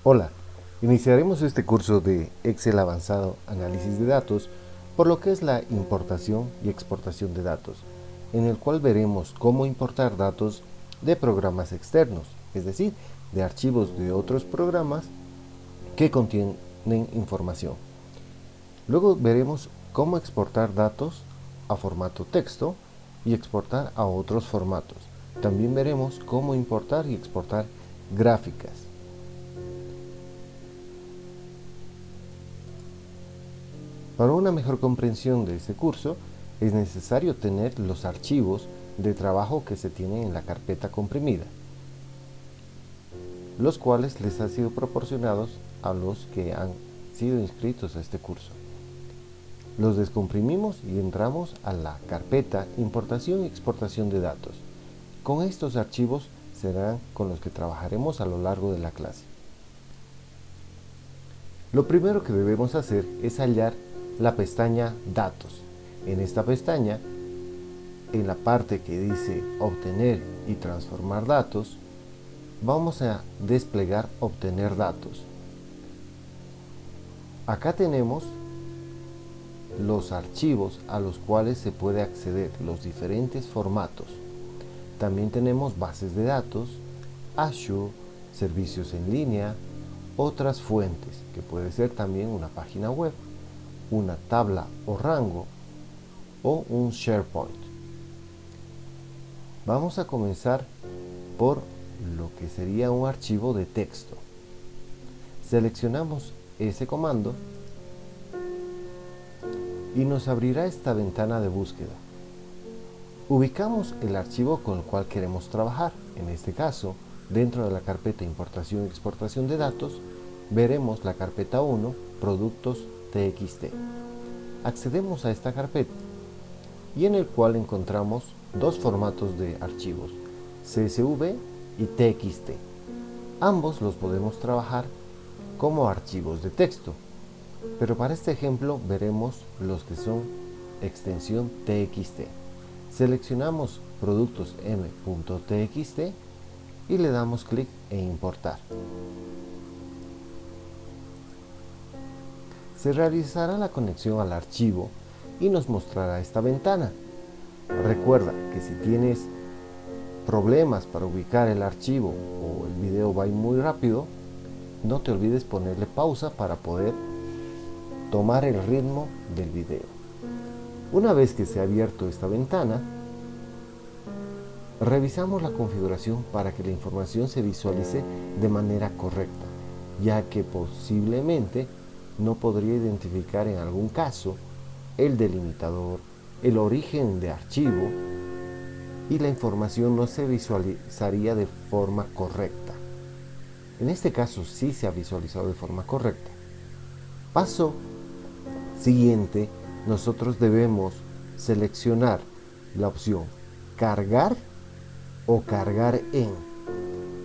Hola, iniciaremos este curso de Excel Avanzado Análisis de Datos por lo que es la importación y exportación de datos, en el cual veremos cómo importar datos de programas externos, es decir, de archivos de otros programas que contienen información. Luego veremos cómo exportar datos a formato texto y exportar a otros formatos. También veremos cómo importar y exportar gráficas. Para una mejor comprensión de este curso, es necesario tener los archivos de trabajo que se tienen en la carpeta comprimida, los cuales les han sido proporcionados a los que han sido inscritos a este curso. Los descomprimimos y entramos a la carpeta Importación y Exportación de Datos. Con estos archivos serán con los que trabajaremos a lo largo de la clase. Lo primero que debemos hacer es hallar la pestaña Datos. En esta pestaña, en la parte que dice Obtener y transformar datos, vamos a desplegar Obtener datos. Acá tenemos los archivos a los cuales se puede acceder, los diferentes formatos. También tenemos bases de datos, Azure, servicios en línea, otras fuentes, que puede ser también una página web, una tabla o rango o un SharePoint. Vamos a comenzar por lo que sería un archivo de texto. Seleccionamos ese comando y nos abrirá esta ventana de búsqueda. Ubicamos el archivo con el cual queremos trabajar. En este caso, dentro de la carpeta Importación y Exportación de Datos, veremos la carpeta 1, Productos TXT. Accedemos a esta carpeta y en el cual encontramos dos formatos de archivos, CSV y TXT. Ambos los podemos trabajar como archivos de texto, pero para este ejemplo veremos los que son extensión TXT. Seleccionamos productos m.txt y le damos clic en importar. Se realizará la conexión al archivo y nos mostrará esta ventana. Recuerda que si tienes problemas para ubicar el archivo o el video va muy rápido, no te olvides ponerle pausa para poder tomar el ritmo del video. Una vez que se ha abierto esta ventana, revisamos la configuración para que la información se visualice de manera correcta, ya que posiblemente no podría identificar en algún caso el delimitador, el origen de archivo y la información no se visualizaría de forma correcta. En este caso sí se ha visualizado de forma correcta. Paso siguiente, nosotros debemos seleccionar la opción cargar o cargar en,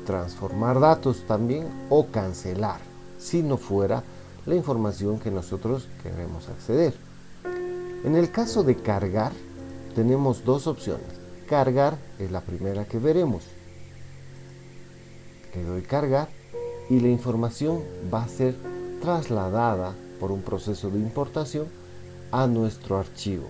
transformar datos también o cancelar, si no fuera la información que nosotros queremos acceder. En el caso de cargar, tenemos dos opciones. Cargar es la primera que veremos. Le doy cargar y la información va a ser trasladada por un proceso de importación a nuestro archivo.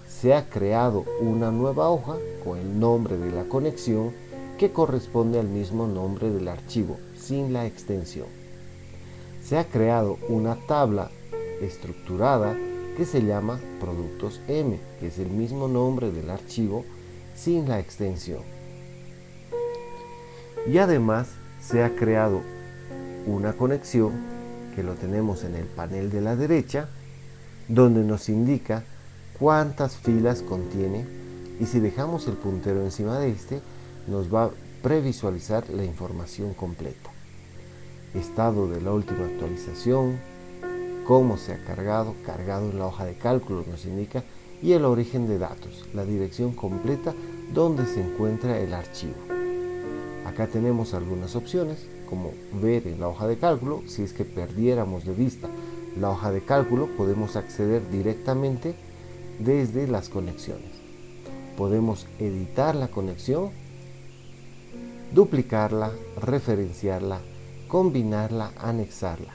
Se ha creado una nueva hoja con el nombre de la conexión que corresponde al mismo nombre del archivo, sin la extensión. Se ha creado una tabla estructurada que se llama Productos M, que es el mismo nombre del archivo, sin la extensión. Y además se ha creado una conexión que lo tenemos en el panel de la derecha, donde nos indica cuántas filas contiene y si dejamos el puntero encima de este nos va a previsualizar la información completa. Estado de la última actualización, cómo se ha cargado en la hoja de cálculo nos indica, y el origen de datos, la dirección completa donde se encuentra el archivo. Acá tenemos algunas opciones, como ver en la hoja de cálculo. Si es que perdiéramos de vista la hoja de cálculo, podemos acceder directamente desde las conexiones. Podemos editar la conexión, duplicarla, referenciarla combinarla, anexarla,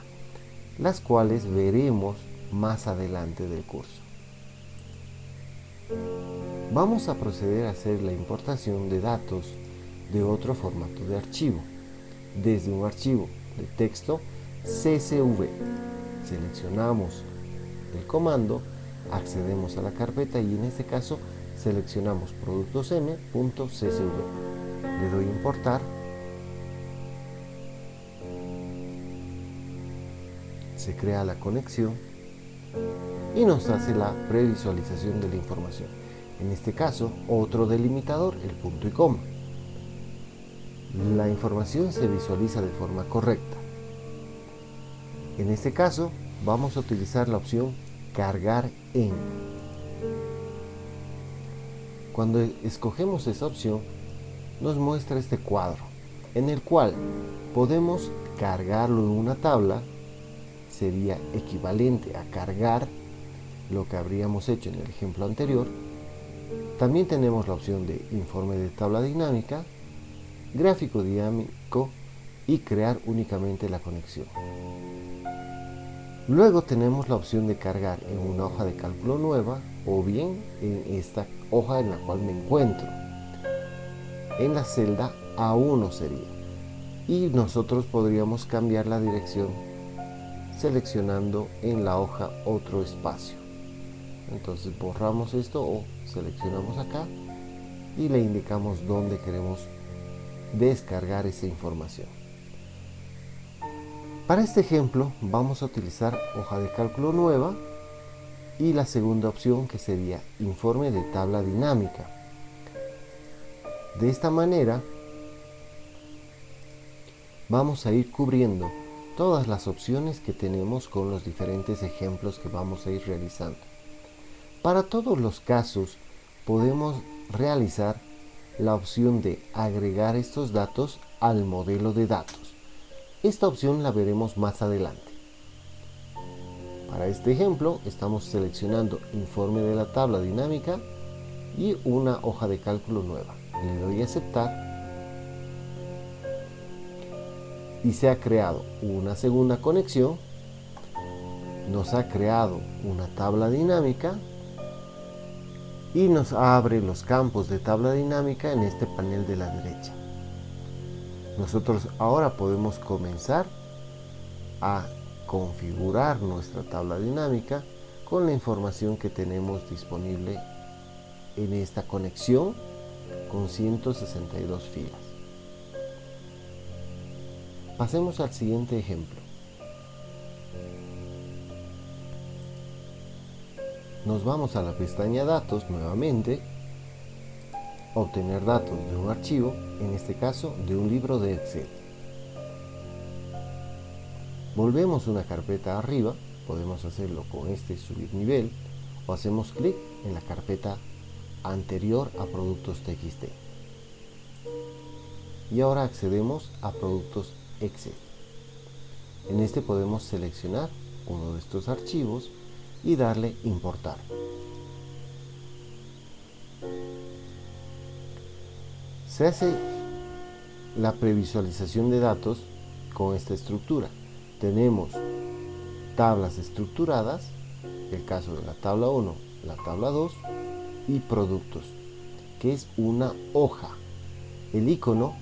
las cuales veremos más adelante del curso. Vamos a proceder a hacer la importación de datos de otro formato de archivo, desde un archivo de texto CSV. Seleccionamos el comando, accedemos a la carpeta y en este caso seleccionamos productos.m.csv. Le doy importar. Se crea la conexión y nos hace la previsualización de la información. En este caso, otro delimitador, el punto y coma. La información se visualiza de forma correcta. En este caso, vamos a utilizar la opción cargar en. Cuando escogemos esa opción, nos muestra este cuadro, en el cual podemos cargarlo en una tabla. Sería equivalente a cargar lo que habríamos hecho en el ejemplo anterior. También tenemos la opción de informe de tabla dinámica, gráfico dinámico y crear únicamente la conexión. Luego tenemos la opción de cargar en una hoja de cálculo nueva o bien en esta hoja en la cual me encuentro. En la celda A1 sería. Y nosotros podríamos cambiar la dirección seleccionando en la hoja otro espacio. Entonces borramos esto o seleccionamos acá y le indicamos dónde queremos descargar esa información. Para este ejemplo vamos a utilizar hoja de cálculo nueva y la segunda opción, que sería informe de tabla dinámica. De esta manera vamos a ir cubriendo todas las opciones que tenemos con los diferentes ejemplos que vamos a ir realizando. Para todos los casos podemos realizar la opción de agregar estos datos al modelo de datos. Esta opción la veremos más adelante. Para este ejemplo estamos seleccionando informe de la tabla dinámica y una hoja de cálculo nueva. Le doy a aceptar y se ha creado una segunda conexión. Nos ha creado una tabla dinámica y nos abre los campos de tabla dinámica en este panel de la derecha. Nosotros ahora podemos comenzar a configurar nuestra tabla dinámica con la información que tenemos disponible en esta conexión con 162 filas. Pasemos al siguiente ejemplo. Nos vamos a la pestaña Datos nuevamente, obtener datos de un archivo, en este caso de un libro de Excel. Volvemos una carpeta arriba, podemos hacerlo con este subir nivel o hacemos clic en la carpeta anterior a productos TXT. Y ahora accedemos a productos Excel. En este podemos seleccionar uno de estos archivos y darle importar. Se hace la previsualización de datos con esta estructura. Tenemos tablas estructuradas, el caso de la tabla 1, la tabla 2 y productos, que es una hoja. El icono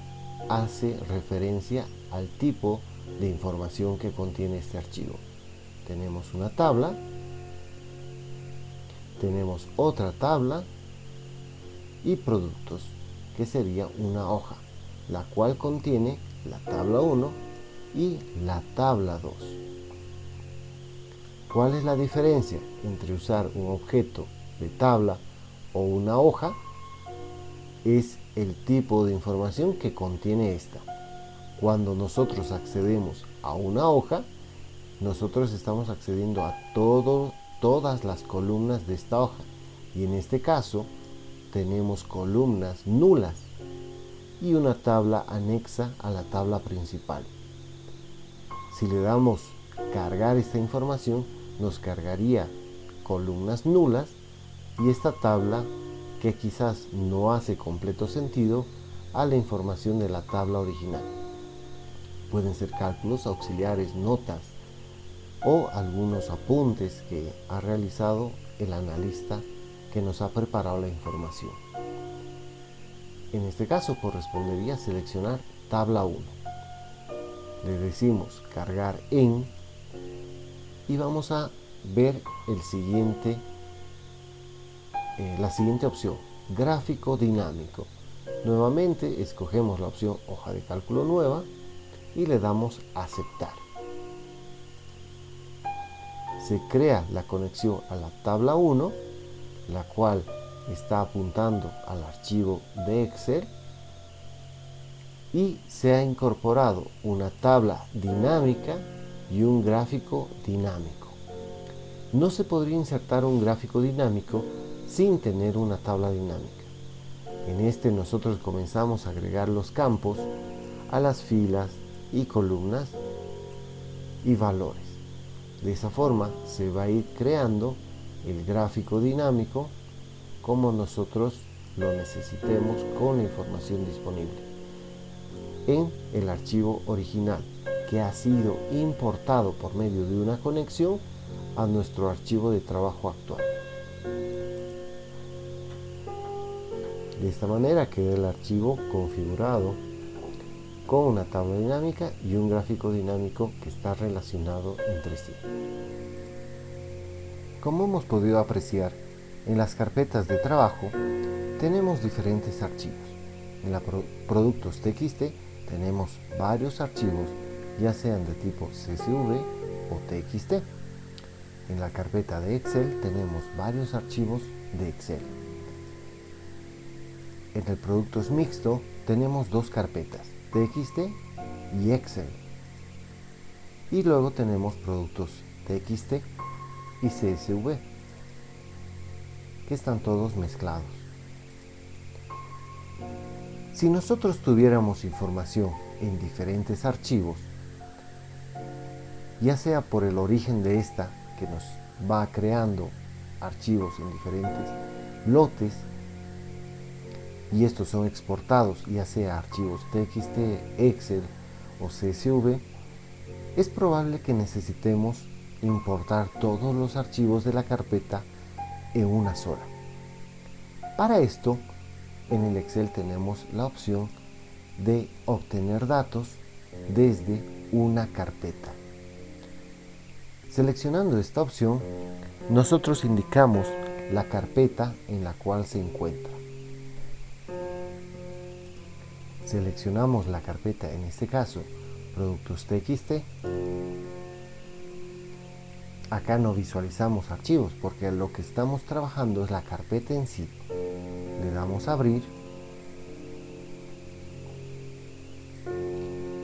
hace referencia al tipo de información que contiene este archivo. Tenemos una tabla, tenemos otra tabla y productos, que sería una hoja, la cual contiene la tabla 1 y la tabla 2. ¿Cuál es la diferencia entre usar un objeto de tabla o una hoja? Es el tipo de información que contiene esta. Cuando nosotros accedemos a una hoja, nosotros estamos accediendo a todas las columnas de esta hoja, y en este caso tenemos columnas nulas y una tabla anexa a la tabla principal. Si le damos cargar esta información, nos cargaría columnas nulas y esta tabla que quizás no hace completo sentido a la información de la tabla original. Pueden ser cálculos auxiliares, notas o algunos apuntes que ha realizado el analista que nos ha preparado la información. En este caso correspondería seleccionar tabla 1. Le decimos cargar en y vamos a ver la siguiente opción, gráfico dinámico. Nuevamente escogemos la opción hoja de cálculo nueva y le damos aceptar. Se crea la conexión a la tabla 1, la cual está apuntando al archivo de Excel, y se ha incorporado una tabla dinámica y un gráfico dinámico. No se podría insertar un gráfico dinámico sin tener una tabla dinámica. En este nosotros comenzamos a agregar los campos a las filas y columnas y valores. De esa forma se va a ir creando el gráfico dinámico como nosotros lo necesitemos con la información disponible en el archivo original, que ha sido importado por medio de una conexión a nuestro archivo de trabajo actual. De esta manera queda el archivo configurado con una tabla dinámica y un gráfico dinámico que está relacionado entre sí. Como hemos podido apreciar, en las carpetas de trabajo tenemos diferentes archivos. En la productos TXT tenemos varios archivos, ya sean de tipo CSV o TXT. En la carpeta de Excel tenemos varios archivos de Excel. En el productos mixto tenemos dos carpetas, TXT y Excel. Y luego tenemos productos TXT y CSV, que están todos mezclados. Si nosotros tuviéramos información en diferentes archivos, ya sea por el origen de esta, que nos va creando archivos en diferentes lotes, y estos son exportados ya sea archivos TXT, Excel o CSV, es probable que necesitemos importar todos los archivos de la carpeta en una sola. Para esto, en el Excel tenemos la opción de obtener datos desde una carpeta. Seleccionando esta opción, nosotros indicamos la carpeta en la cual se encuentra. Seleccionamos la carpeta, en este caso, productos TXT. Acá no visualizamos archivos porque lo que estamos trabajando es la carpeta en sí. Le damos a abrir.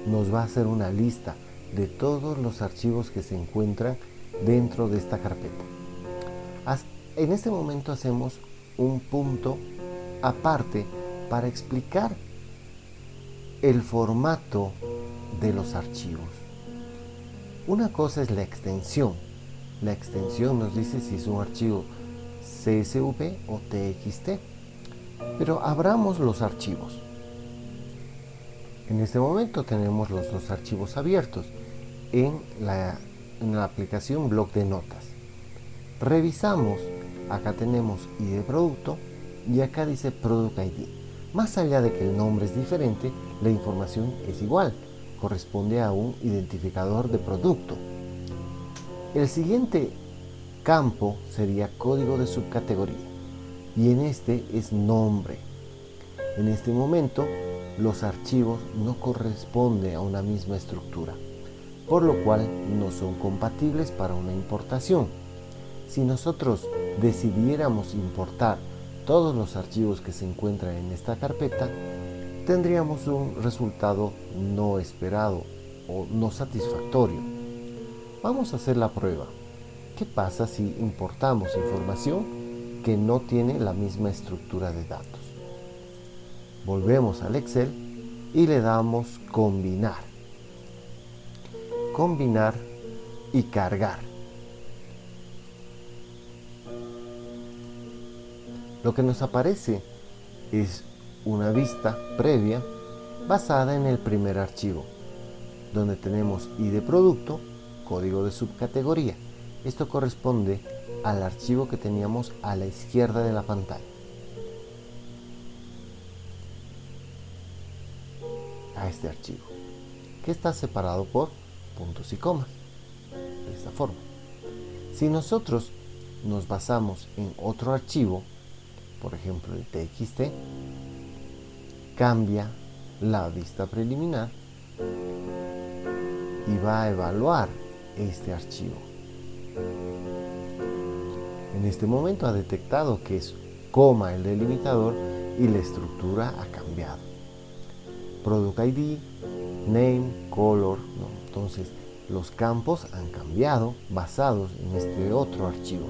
Nos va a hacer una lista de todos los archivos que se encuentran dentro de esta carpeta. En este momento hacemos un punto aparte para explicar el formato de los archivos. Una cosa es la extensión. La extensión nos dice si es un archivo CSV o TXT. Pero abramos los archivos. En este momento tenemos los dos archivos abiertos en la aplicación Bloc de Notas. Revisamos, acá tenemos ID de producto y acá dice Product ID. Más allá de que el nombre es diferente, la información es igual, corresponde a un identificador de producto. El siguiente campo sería código de subcategoría y en este es nombre. En este momento los archivos no corresponden a una misma estructura, por lo cual no son compatibles para una importación. Si nosotros decidiéramos importar todos los archivos que se encuentran en esta carpeta, tendríamos un resultado no esperado o no satisfactorio. Vamos a hacer la prueba. ¿Qué pasa si importamos información que no tiene la misma estructura de datos? Volvemos al Excel y le damos combinar. Combinar y cargar. Lo que nos aparece es una vista previa basada en el primer archivo. donde tenemos ID de producto, código de subcategoría. Esto corresponde al archivo que teníamos a la izquierda de la pantalla. A este archivo, que está separado por puntos y comas, de esta forma. Si nosotros nos basamos en otro archivo, por ejemplo el TXT, cambia la vista preliminar y va a evaluar este archivo. En este momento ha detectado que es coma el delimitador y la estructura ha cambiado. Product ID, Name, Color, ¿no? Entonces los campos han cambiado basados en este otro archivo.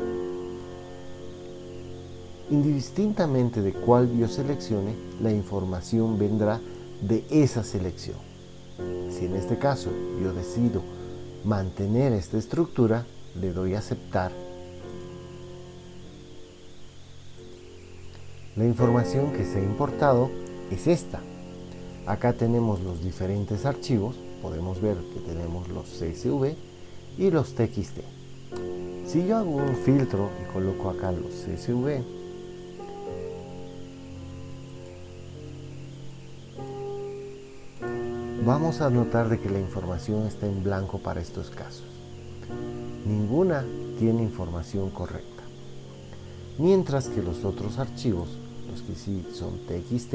Indistintamente de cuál yo seleccione, la información vendrá de esa selección. Si en este caso yo decido mantener esta estructura, le doy a aceptar. La información que se ha importado es esta. Acá tenemos los diferentes archivos, podemos ver que tenemos los CSV y los TXT. Si yo hago un filtro y coloco acá los CSV, vamos a notar de que la información está en blanco para estos casos. Ninguna tiene información correcta. Mientras que los otros archivos, los que sí son TXT,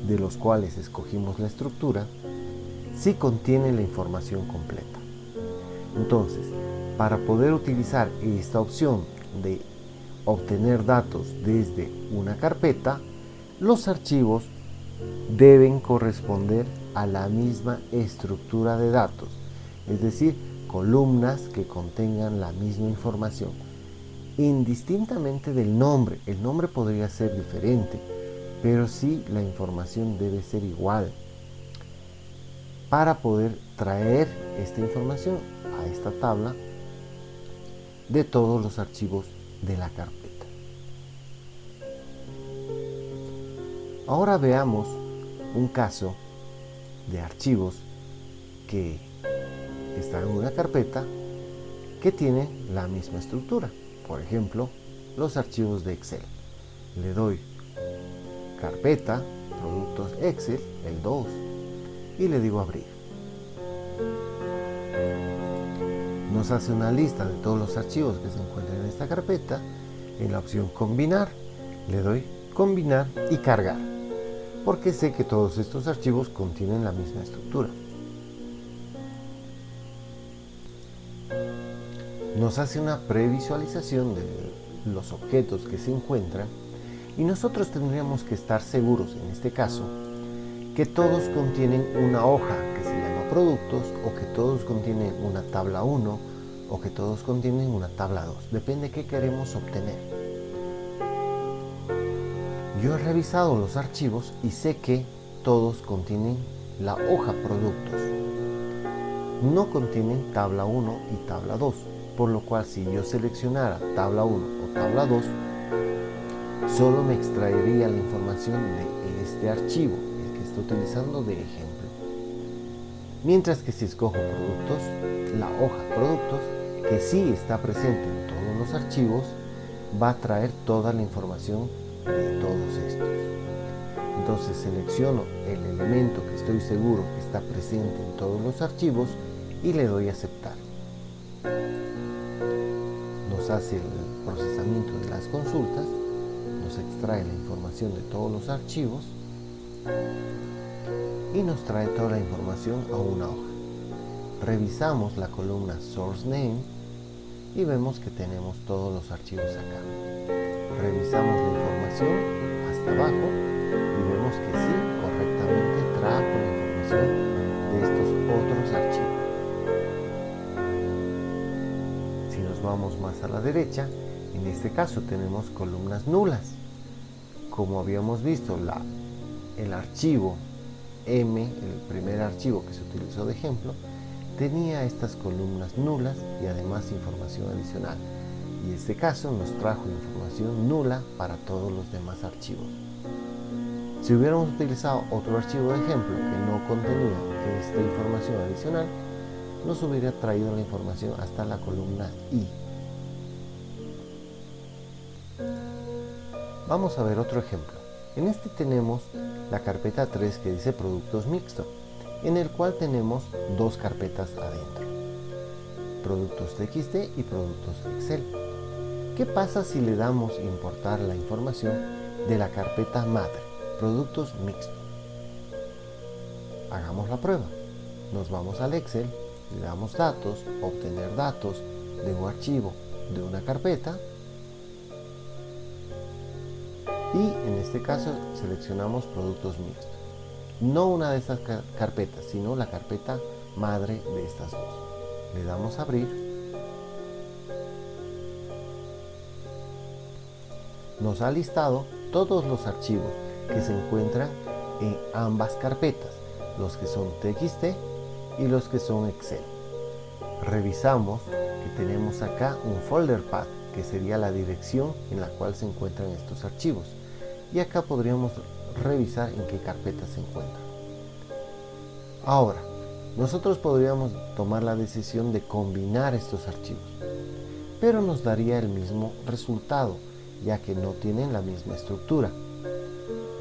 de los cuales escogimos la estructura, sí contienen la información completa. Entonces, para poder utilizar esta opción de obtener datos desde una carpeta, los archivos deben corresponder a la misma estructura de datos, es decir, columnas que contengan la misma información, indistintamente del nombre. El nombre podría ser diferente, pero sí la información debe ser igual para poder traer esta información a esta tabla de todos los archivos de la carpeta. Ahora veamos un caso de archivos que están en una carpeta que tiene la misma estructura. Por ejemplo, los archivos de Excel. Le doy carpeta, productos Excel, el 2, y le digo abrir. Nos hace una lista de todos los archivos que se encuentran en esta carpeta. En la opción combinar, le doy combinar y cargar, porque sé que todos estos archivos contienen la misma estructura. Nos hace una previsualización de los objetos que se encuentran y nosotros tendríamos que estar seguros, en este caso, que todos contienen una hoja que se llama productos, o que todos contienen una tabla 1, o que todos contienen una tabla 2. Depende de qué queremos obtener. Yo he revisado los archivos y sé que todos contienen la hoja productos. No contienen tabla 1 y tabla 2, por lo cual si yo seleccionara tabla 1 o tabla 2, solo me extraería la información de este archivo, el que estoy utilizando de ejemplo. Mientras que si escojo productos, la hoja productos, que sí está presente en todos los archivos, va a traer toda la información de todos estos. Entonces selecciono el elemento que estoy seguro que está presente en todos los archivos y le doy a aceptar. Nos hace el procesamiento de las consultas, nos extrae la información de todos los archivos y nos trae toda la información a una hoja. Revisamos la columna Source Name y vemos que tenemos todos los archivos acá. Revisamos la información hasta abajo y vemos que sí, correctamente trajo la información de estos otros archivos. Si nos vamos más a la derecha, en este caso tenemos columnas nulas. Como habíamos visto, el archivo M, el primer archivo que se utilizó de ejemplo, tenía estas columnas nulas y además información adicional. Y en este caso nos trajo información nula para todos los demás archivos. Si hubiéramos utilizado otro archivo de ejemplo que no contenía esta información adicional nos hubiera traído la información hasta la columna I. Vamos a ver otro ejemplo. En este tenemos la carpeta 3 que dice productos mixtos, en el cual tenemos dos carpetas adentro, productos TXT y productos Excel. ¿Qué pasa si le damos importar la información de la carpeta madre, productos mixtos? Hagamos la prueba. Nos vamos al Excel, le damos datos, obtener datos de un archivo de una carpeta y en este caso seleccionamos productos mixtos. No una de estas carpetas, sino la carpeta madre de estas dos. Le damos a abrir. Nos ha listado todos los archivos que se encuentran en ambas carpetas, los que son TXT y los que son Excel. Revisamos que tenemos acá un folder path, que sería la dirección en la cual se encuentran estos archivos. Y acá podríamos revisar en qué carpeta se encuentran. Ahora, nosotros podríamos tomar la decisión de combinar estos archivos, pero nos daría el mismo resultado, ya que no tienen la misma estructura.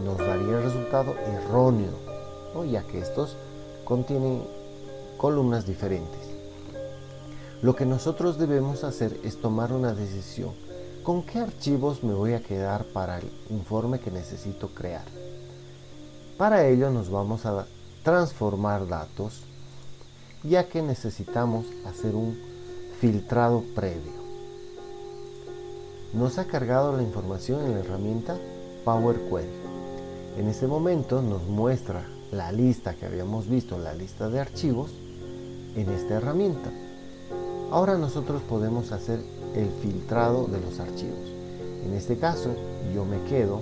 Nos daría el resultado erróneo, ¿no? Ya que estos contienen columnas diferentes. Lo que nosotros debemos hacer es tomar una decisión. ¿Con qué archivos me voy a quedar para el informe que necesito crear? Para ello nos vamos a transformar datos, ya que necesitamos hacer un filtrado previo. Nos ha cargado la información en la herramienta Power Query. En este momento nos muestra la lista que habíamos visto, la lista de archivos, en esta herramienta. Ahora nosotros podemos hacer el filtrado de los archivos. En este caso yo me quedo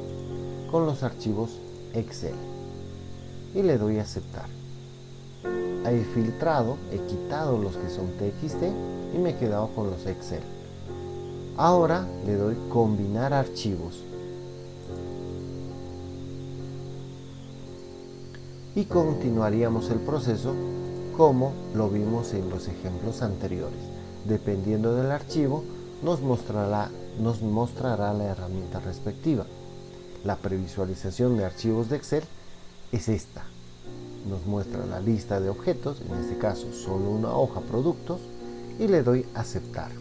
con los archivos Excel y le doy a aceptar. He filtrado, he quitado los que son TXT y me he quedado con los Excel. Ahora le doy combinar archivos y continuaríamos el proceso como lo vimos en los ejemplos anteriores. Dependiendo del archivo nos mostrará la herramienta respectiva. La previsualización de archivos de Excel es esta. Nos muestra la lista de objetos, en este caso solo una hoja productos, y le doy aceptar.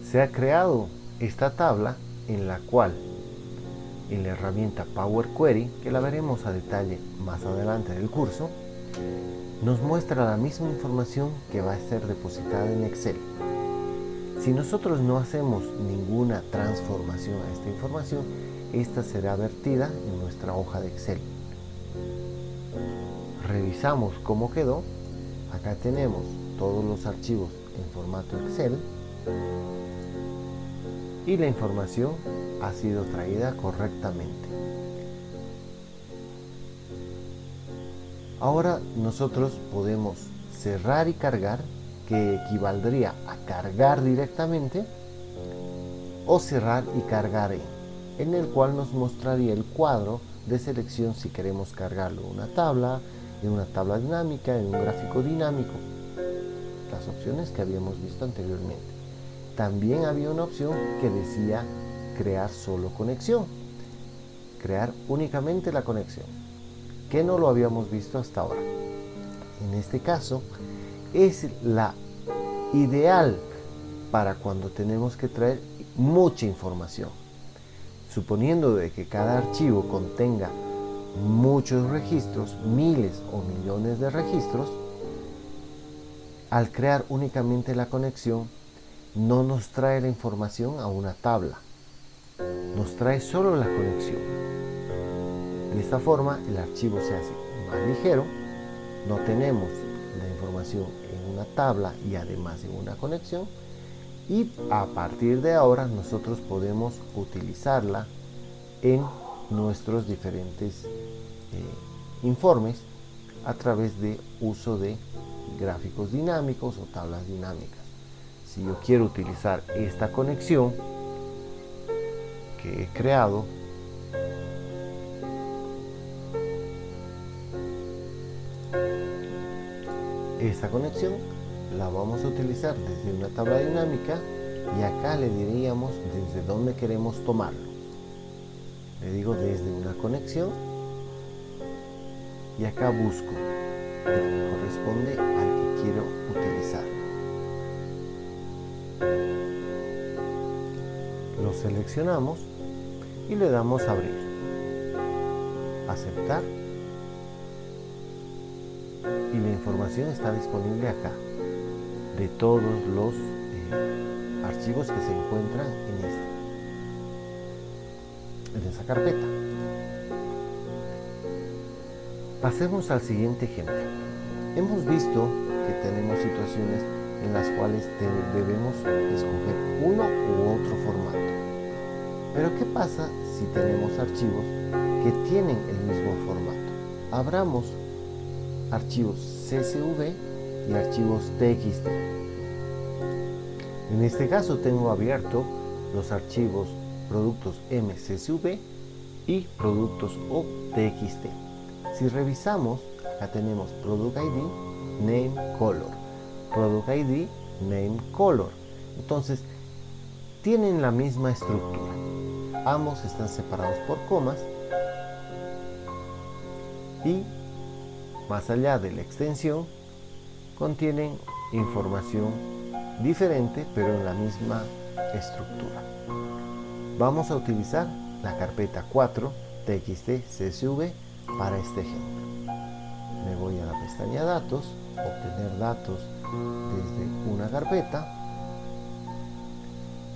Se ha creado esta tabla en la cual en la herramienta Power Query, que la veremos a detalle más adelante del curso, nos muestra la misma información que va a ser depositada en Excel. Si nosotros no hacemos ninguna transformación a esta información, esta será vertida en nuestra hoja de Excel. Revisamos cómo quedó. Acá tenemos todos los archivos en formato Excel y la información ha sido traída correctamente. Ahora nosotros podemos cerrar y cargar, que equivaldría a cargar directamente, o cerrar y cargar en el cual nos mostraría el cuadro de selección si queremos cargarlo en una tabla dinámica, en un gráfico dinámico, las opciones que habíamos visto anteriormente. También había una opción que decía crear solo conexión, crear únicamente la conexión, que no lo habíamos visto hasta ahora. En este caso es la ideal para cuando tenemos que traer mucha información, suponiendo de que cada archivo contenga muchos registros, miles o millones de registros. Al crear únicamente la conexión no nos trae la información a una tabla, nos trae solo la conexión. De esta forma el archivo se hace más ligero, no tenemos la información en una tabla y además en una conexión, y a partir de ahora nosotros podemos utilizarla en nuestros diferentes informes a través de uso de gráficos dinámicos o tablas dinámicas. Si yo quiero utilizar esta conexión que he creado, Esa conexión la vamos a utilizar desde una tabla dinámica y acá le diríamos desde dónde queremos tomarlo. Le digo desde una conexión y acá busco el que corresponde al que quiero utilizar. Lo seleccionamos y le damos a abrir, aceptar, y la información está disponible acá de todos los archivos que se encuentran en esa carpeta. Pasemos al siguiente ejemplo. Hemos visto que tenemos situaciones en las cuales debemos escoger uno u otro formato. Pero ¿qué pasa si tenemos archivos que tienen el mismo formato? Abramos archivos CSV y archivos TXT. En este caso tengo abierto los archivos productos MCSV y productos OTXT. Si revisamos, acá tenemos Product ID, Name, Color. Product ID, Name, Color. Entonces, tienen la misma estructura. Ambos están separados por comas y más allá de la extensión contienen información diferente pero en la misma estructura. Vamos a utilizar la carpeta 4 TXT CSV para este ejemplo. Me voy a la pestaña Datos, obtener datos desde una carpeta,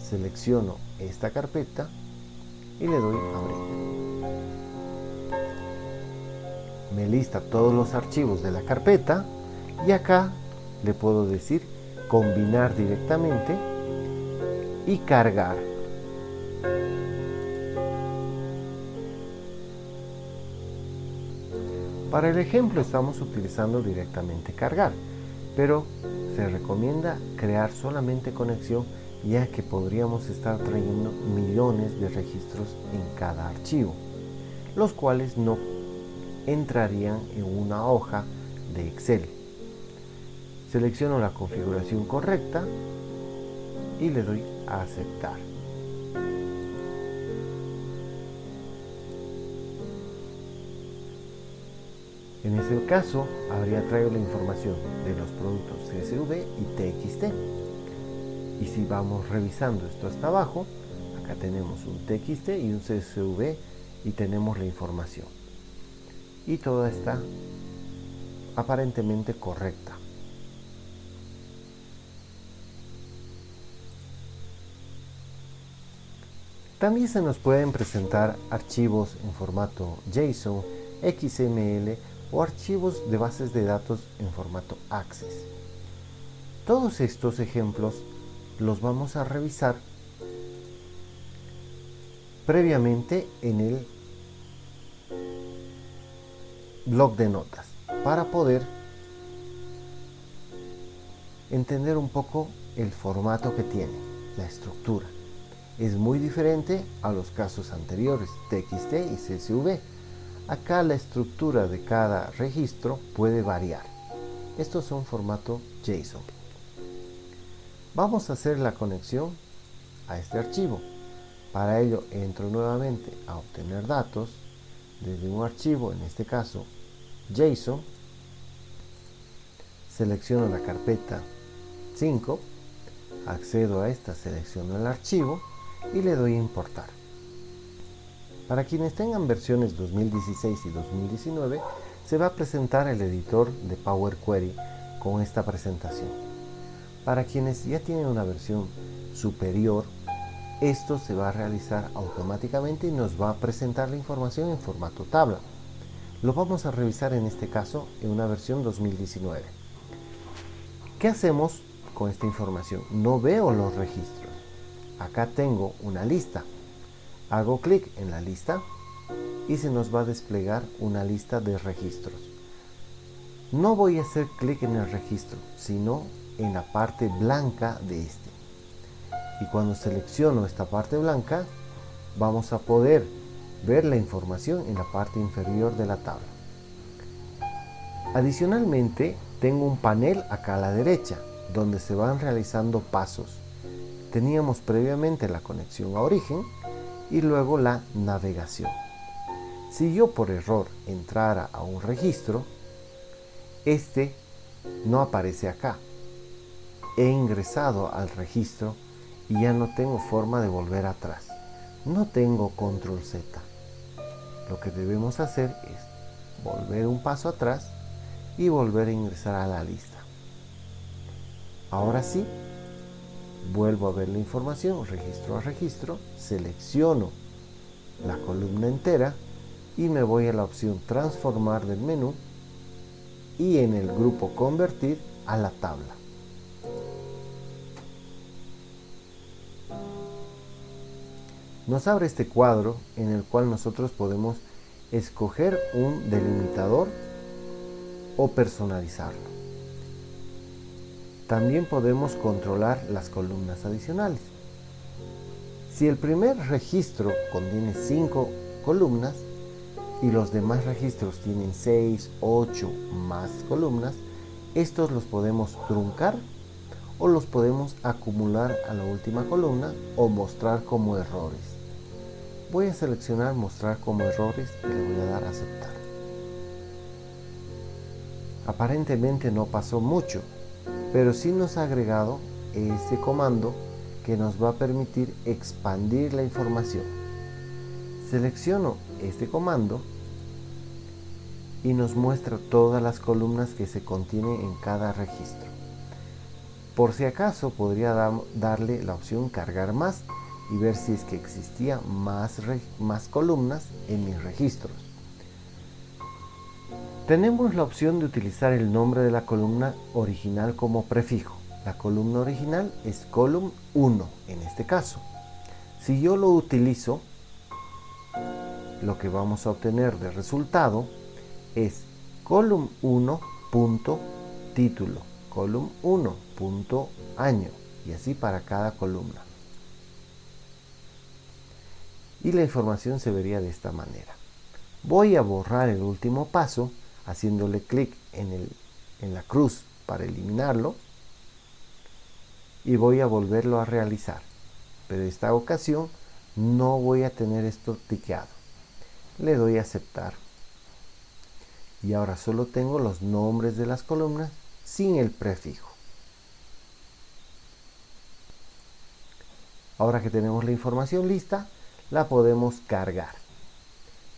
selecciono esta carpeta y le doy a abrir. Me lista todos los archivos de la carpeta y acá le puedo decir combinar directamente y cargar. Para el ejemplo estamos utilizando directamente cargar, pero se recomienda crear solamente conexión, ya que podríamos estar trayendo millones de registros en cada archivo, los cuales no entrarían en una hoja de Excel. Selecciono la configuración correcta y le doy a aceptar. En este caso, habría traído la información de los productos CSV y TXT. Y si vamos revisando esto hasta abajo, acá tenemos un TXT y un CSV y tenemos la información. Y toda está aparentemente correcta. También se nos pueden presentar archivos en formato JSON, XML o archivos de bases de datos en formato Access. Todos estos ejemplos los vamos a revisar previamente en el blog de notas para poder entender un poco el formato que tiene, la estructura. Es muy diferente a los casos anteriores, TXT y CSV. Acá la estructura de cada registro puede variar. Estos son formato JSON. Vamos a hacer la conexión a este archivo. Para ello entro nuevamente a obtener datos desde un archivo, en este caso JSON. Selecciono la carpeta 5, accedo a esta, selecciono el archivo y le doy a importar. Para quienes tengan versiones 2016 y 2019, se va a presentar el editor de Power Query con esta presentación. Para quienes ya tienen una versión superior, esto se va a realizar automáticamente y nos va a presentar la información en formato tabla. Lo vamos a revisar en este caso en una versión 2019. ¿Qué hacemos con esta información? No veo los registros. Acá tengo una lista. Hago clic en la lista y se nos va a desplegar una lista de registros. No voy a hacer clic en el registro, sino en la parte blanca de este. Y cuando selecciono esta parte blanca, vamos a poder ver la información en la parte inferior de la tabla. Adicionalmente, tengo un panel acá a la derecha donde se van realizando pasos. Teníamos previamente la conexión a origen y luego la navegación. Si yo por error entrara a un registro, este no aparece acá. He ingresado al registro y ya no tengo forma de volver atrás. No tengo control Z. Lo que debemos hacer es volver un paso atrás y volver a ingresar a la lista. Ahora sí, vuelvo a ver la información registro a registro, selecciono la columna entera y me voy a la opción transformar del menú y en el grupo convertir a la tabla. Nos abre este cuadro en el cual nosotros podemos escoger un delimitador o personalizarlo. También podemos controlar las columnas adicionales. Si el primer registro contiene 5 columnas y los demás registros tienen 6, 8 más columnas, estos los podemos truncar o los podemos acumular a la última columna o mostrar como errores. Voy a seleccionar mostrar como errores y le voy a dar a aceptar. Aparentemente no pasó mucho, pero sí nos ha agregado este comando que nos va a permitir expandir la información. Selecciono este comando y nos muestra todas las columnas que se contienen en cada registro. Por si acaso podría darle la opción cargar más y ver si es que existía más columnas en mis registros. Tenemos la opción de utilizar el nombre de la columna original como prefijo. La columna original es column 1 en este caso. Si yo lo utilizo, lo que vamos a obtener de resultado es column 1 punto título, column 1 punto año y así para cada columna. Y la información se vería de esta manera. Voy a borrar el último paso haciéndole clic en la cruz para eliminarlo y voy a volverlo a realizar, pero esta ocasión no voy a tener esto tiqueado. Le doy a aceptar y ahora solo tengo los nombres de las columnas sin el prefijo. Ahora que tenemos la información lista, la podemos cargar.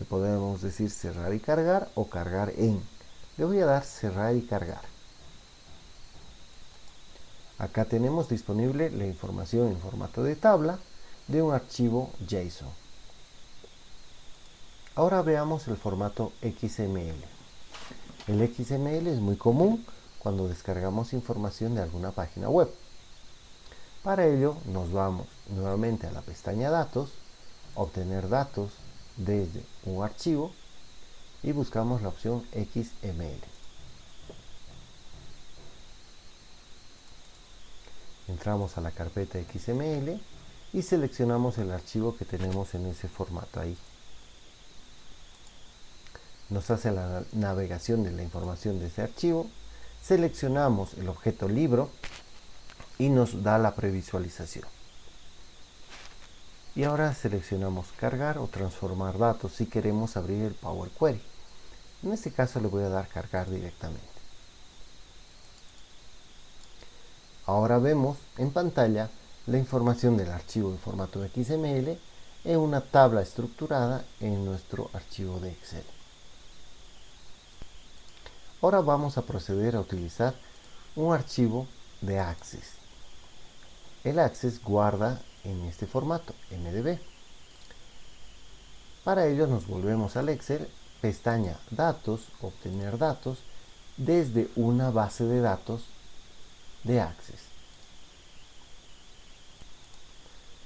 Le podemos decir cerrar y cargar o cargar en. Le voy a dar cerrar y cargar. Acá tenemos disponible la información en formato de tabla de un archivo JSON. Ahora veamos el formato XML. El XML es muy común cuando descargamos información de alguna página web. Para ello nos vamos nuevamente a la pestaña Datos, obtener datos desde un archivo y buscamos la opción XML. Entramos a la carpeta XML y seleccionamos el archivo que tenemos en ese formato ahí. Nos hace la navegación de la información de ese archivo, seleccionamos el objeto libro y nos da la previsualización. Y ahora seleccionamos cargar o transformar datos si queremos abrir el Power Query. En este caso le voy a dar cargar directamente. Ahora vemos en pantalla la información del archivo en formato XML en una tabla estructurada en nuestro archivo de Excel. Ahora vamos a proceder a utilizar un archivo de Access. El Access guarda en este formato, MDB. Para ello nos volvemos al Excel, pestaña Datos, obtener datos, desde una base de datos de Access.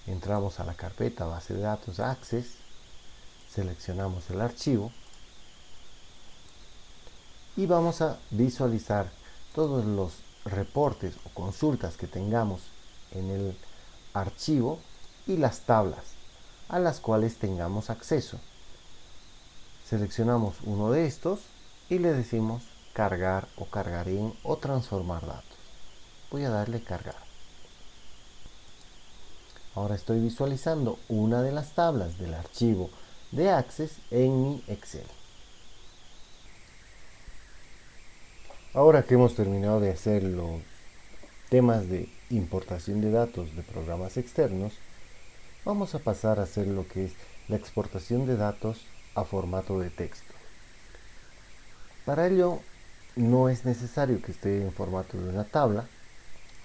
Entramos a la carpeta base de datos Access, seleccionamos el archivo y vamos a visualizar todos los reportes o consultas que tengamos en el archivo y las tablas a las cuales tengamos acceso. Seleccionamos uno de estos y le decimos cargar o cargar en o transformar datos. Voy a darle cargar. Ahora estoy visualizando una de las tablas del archivo de Access en mi Excel. Ahora que hemos terminado de hacer los temas de importación de datos de programas externos, vamos a pasar a hacer lo que es la exportación de datos a formato de texto. Para ello, no es necesario que esté en formato de una tabla.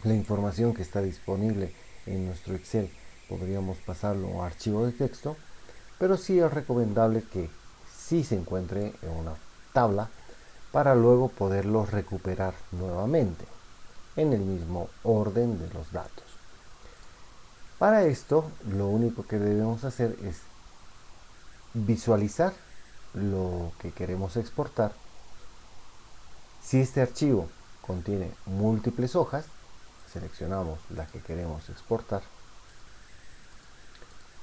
La información que está disponible en nuestro Excel podríamos pasarlo a archivo de texto, pero sí es recomendable que sí se encuentre en una tabla para luego poderlo recuperar nuevamente en el mismo orden de los datos. Para esto, lo único que debemos hacer es visualizar lo que queremos exportar. Si este archivo contiene múltiples hojas, seleccionamos la que queremos exportar,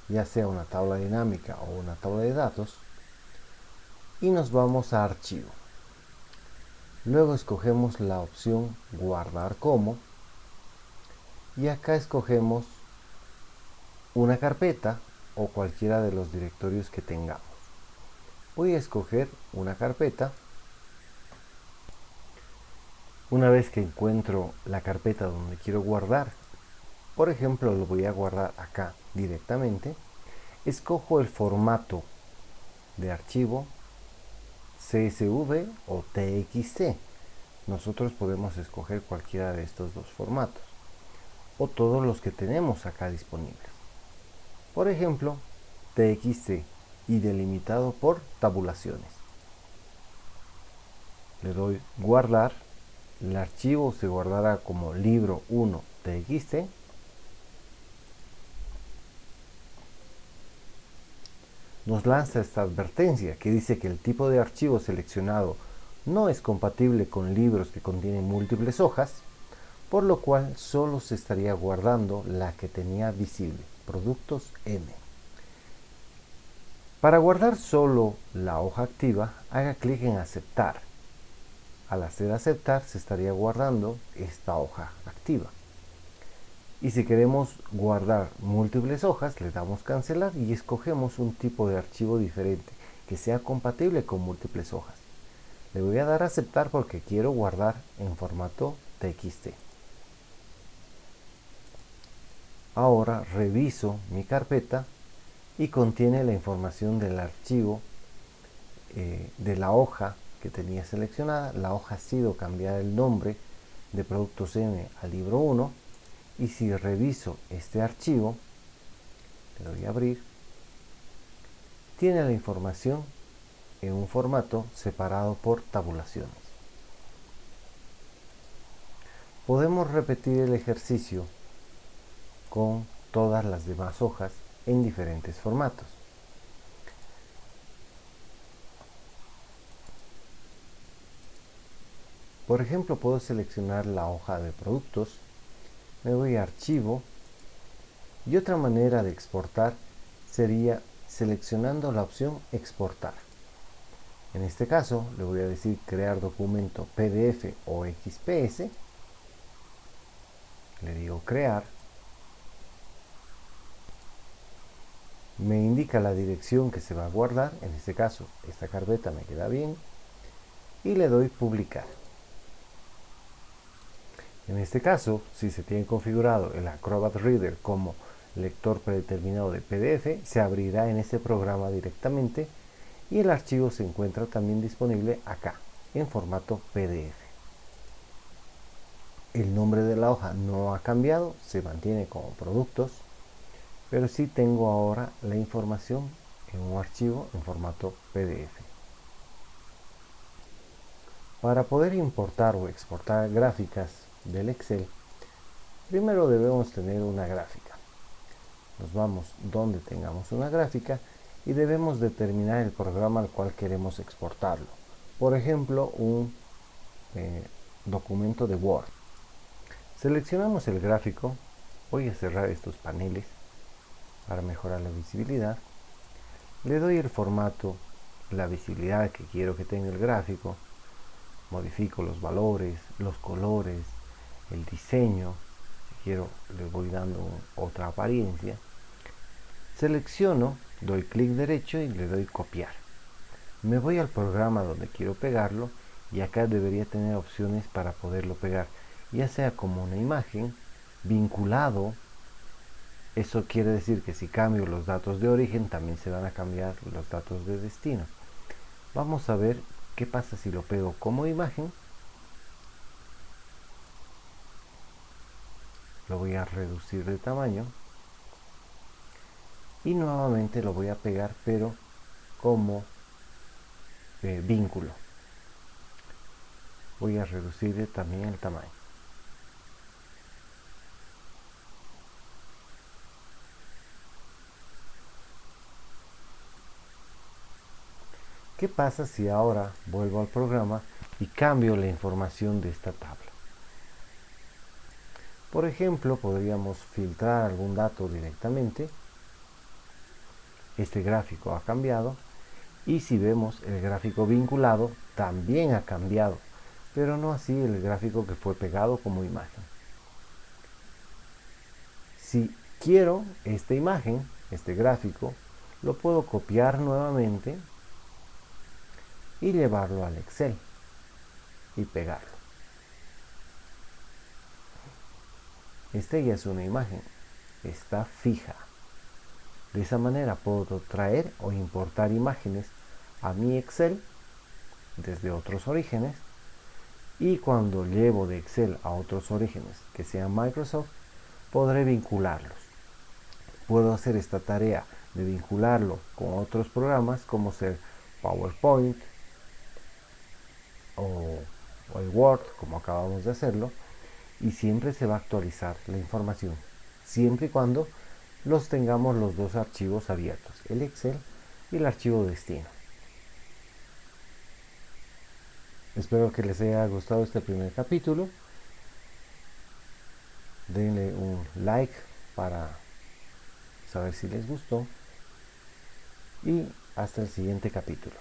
ya sea una tabla dinámica o una tabla de datos, y nos vamos a archivo. Luego escogemos la opción guardar como, y acá escogemos una carpeta o cualquiera de los directorios que tengamos. Voy a escoger una carpeta. Una vez que encuentro la carpeta donde quiero guardar, por ejemplo, lo voy a guardar acá directamente, escojo el formato de archivo CSV o TXT. Nosotros podemos escoger cualquiera de estos dos formatos o todos los que tenemos acá disponibles. Por ejemplo, TXT y delimitado por tabulaciones. Le doy guardar. El archivo se guardará como libro 1 TXT. Nos lanza esta advertencia que dice que el tipo de archivo seleccionado no es compatible con libros que contienen múltiples hojas, por lo cual solo se estaría guardando la que tenía visible, productos M. Para guardar solo la hoja activa, haga clic en aceptar. Al hacer aceptar, se estaría guardando esta hoja activa. Y si queremos guardar múltiples hojas, le damos cancelar y escogemos un tipo de archivo diferente que sea compatible con múltiples hojas. Le voy a dar a aceptar porque quiero guardar en formato TXT. Ahora reviso mi carpeta y contiene la información del archivo de la hoja que tenía seleccionada. La hoja ha sido cambiada el nombre de productos M al libro 1. Y si reviso este archivo, le doy a abrir, tiene la información en un formato separado por tabulaciones. Podemos repetir el ejercicio con todas las demás hojas en diferentes formatos. Por ejemplo, puedo seleccionar la hoja de productos, me voy a archivo y otra manera de exportar sería seleccionando la opción exportar. En este caso le voy a decir crear documento PDF o XPS, le digo crear, me indica la dirección que se va a guardar, en este caso esta carpeta me queda bien, y le doy publicar. En este caso, si se tiene configurado el Acrobat Reader como lector predeterminado de PDF, se abrirá en este programa directamente y el archivo se encuentra también disponible acá, en formato PDF. El nombre de la hoja no ha cambiado, se mantiene como productos, pero sí tengo ahora la información en un archivo en formato PDF. Para poder importar o exportar gráficas del Excel, primero debemos tener una gráfica. Nos vamos donde tengamos una gráfica y debemos determinar el programa al cual queremos exportarlo. Por ejemplo, un documento de Word. Seleccionamos el gráfico. Voy a cerrar estos paneles para mejorar la visibilidad. Le doy el formato, la visibilidad que quiero que tenga el gráfico. modifico los valores, los colores, el diseño. Si quiero, le voy dando otra apariencia. Selecciono, doy clic derecho y le doy copiar. Me voy al programa donde quiero pegarlo y acá debería tener opciones para poderlo pegar, ya sea como una imagen, vinculado. Eso quiere decir que si cambio los datos de origen, también se van a cambiar los datos de destino. Vamos a ver qué pasa si lo pego como imagen. Lo voy a reducir de tamaño. Y nuevamente lo voy a pegar, pero como vínculo. Voy a reducir también el tamaño. ¿Qué pasa si ahora vuelvo al programa y cambio la información de esta tabla? Por ejemplo, podríamos filtrar algún dato directamente. Este gráfico ha cambiado y si vemos el gráfico vinculado también ha cambiado, pero no así el gráfico que fue pegado como imagen. Si quiero esta imagen, este gráfico, lo puedo copiar nuevamente y llevarlo al Excel y pegarlo. Esta ya es una imagen, está fija. De esa manera puedo traer o importar imágenes a mi Excel desde otros orígenes, y cuando llevo de Excel a otros orígenes que sean Microsoft, podré vincularlos. Puedo hacer esta tarea de vincularlo con otros programas como ser PowerPoint o el Word, como acabamos de hacerlo, y siempre se va a actualizar la información, siempre y cuando los tengamos los dos archivos abiertos, el Excel y el archivo destino. Espero que les haya gustado este primer capítulo. Denle un like para saber si les gustó y hasta el siguiente capítulo.